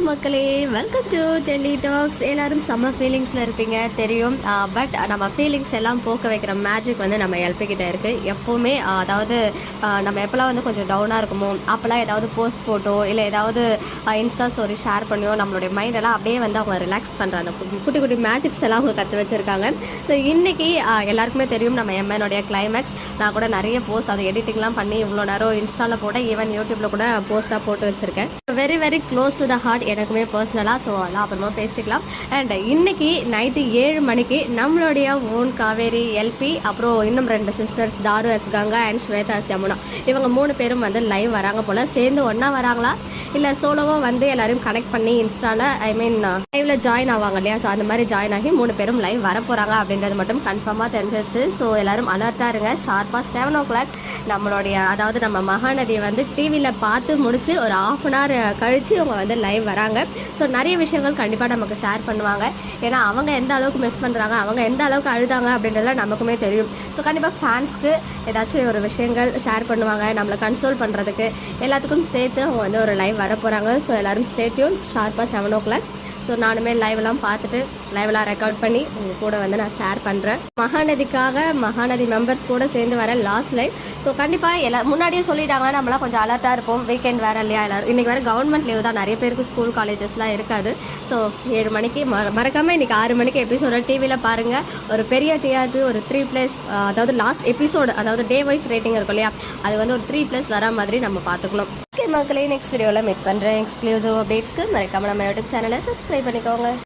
மக்களே, welcome to Delhi tax. எல்லாரும் செம்ம ஃபீலிங்ஸில் இருப்பீங்க தெரியும். பட் நம்ம ஃபீலிங்ஸ் எல்லாம் போக்க வைக்கிற மேஜிக் வந்து நம்ம எல்பி கிட்ட இருக்குது எப்போவுமே. அதாவது நம்ம எப்போல்லாம் வந்து கொஞ்சம் டவுனாக இருக்குமோ அப்போல்லாம் ஏதாவது போஸ்ட் போட்டோ இல்லை ஏதாவது இன்ஸ்டா ஸ்டோரி ஷேர் பண்ணியோ நம்மளுடைய மைண்டெல்லாம் அப்படியே வந்து அவங்க ரிலாக்ஸ் பண்ணுற அந்த குட்டி குட்டி மேஜிக்ஸ் எல்லாம் அவங்க கற்று வச்சுருக்காங்க. ஸோ இன்றைக்கி எல்லாருக்குமே தெரியும் நம்ம எம்எனுடைய கிளைமேக்ஸ். நான் கூட நிறைய போஸ்ட் அதை எடிட்டிங்லாம் பண்ணி இவ்வளோ நேரம் இன்ஸ்டாவில் போட ஈவன் யூடியூப்பில் கூட போஸ்ட்டாக போட்டு வச்சுருக்கேன். Very very close to the heart எனக்குமே பர்சனலாக. ஸோ அதெல்லாம் அப்புறமா பேசிக்கலாம். அண்ட் இன்னைக்கு நைட்டு 7 மணிக்கு நம்மளுடைய ஓன் காவேரி எல்பி, அப்புறம் இன்னும் 2 sisters Taru S Ganga and Swetha S Yamuna, இவங்க 3 பேரும் வந்து லைவ் வராங்க போல. சேர்ந்து ஒன்றா வராங்களா இல்லை சோலோவாக வந்து எல்லாரையும் கனெக்ட் பண்ணி இன்ஸ்டாவில் லைவ்ல ஜாயின் ஆவாங்க இல்லையா? ஸோ அந்த மாதிரி ஜாயின் ஆகி 3 பேரும் லைவ் வர போகிறாங்க அப்படின்றது மட்டும் கன்ஃபார்மாக தெரிஞ்சிச்சு. ஸோ எல்லாரும் அலர்ட்டாக இருங்க. ஷார்ப்பாக 7 o'clock நம்மளுடைய அதாவது நம்ம மகாநதியை வந்து டிவியில் பார்த்து முடிச்சு ஒரு 1/2 hour கழிச்சு அவங்க வந்து லைவ் வராங்க. ஸோ நிறைய விஷயங்கள் கண்டிப்பாக நமக்கு ஷேர் பண்ணுவாங்க. ஏன்னா அவங்க எந்த அளவுக்கு மிஸ் பண்ணுறாங்க, அவங்க எந்த அளவுக்கு அழுதாங்க அப்படின்றதுலாம் நமக்குமே தெரியும். ஸோ கண்டிப்பாக ஃபேன்ஸ்க்கு ஏதாச்சும் ஒரு விஷயங்கள் ஷேர் பண்ணுவாங்க, நம்மளை கன்சோல் பண்ணுறதுக்கு எல்லாத்துக்கும் சேர்த்து அவங்க வந்து ஒரு லைவ் வர போகிறாங்க. ஸோ எல்லோரும் ஸ்டே டியூன். ஷார்ப்பாக 7 o'clock. ஸோ நானுமே லைவ்லாம் பார்த்துட்டு லைவ்லாம் ரெக்கார்ட் பண்ணி உங்கள் கூட வந்து நான் ஷேர் பண்ணுறேன். மகாநதிக்காக மகாநதி மெம்பர்ஸ் கூட சேர்ந்து வர லாஸ்ட் லைவ். ஸோ கண்டிப்பாக முன்னாடியே சொல்லிட்டாங்கன்னா நம்மளாம் கொஞ்சம் அலர்ட்டாக இருப்போம். வீக்கெண்ட் வேறு இல்லையா எல்லாரும். இன்றைக்கி வேறு கவர்மெண்ட் லீவ் தான், நிறைய பேருக்கு ஸ்கூல் காலேஜஸ்லாம் இருக்காது. ஸோ 7 மணிக்கு மறக்காமல் இன்றைக்கி 6 மணிக்கு எபிசோட டிவியில் பாருங்கள். ஒரு பெரிய டிஆர்பி, ஒரு 3+, அதாவது லாஸ்ட் எபிசோடு, அதாவது டே வைஸ் ரேட்டிங் இருக்கும் இல்லையா, அது வந்து ஒரு 3+ வர மாதிரி நம்ம பார்த்துக்கணும். ஓகே மக்களே, நெக்ஸ்ட் வீடியோவில் மீட் பண்ணுறேன். எக்ஸ்க்ளூசிவ் அப்டேட்ஸ்க்கு மறக்காமல் நம்ம யூடியூப் சேனலை சப்ஸ்கிரைப் பண்ணிக்கோங்க.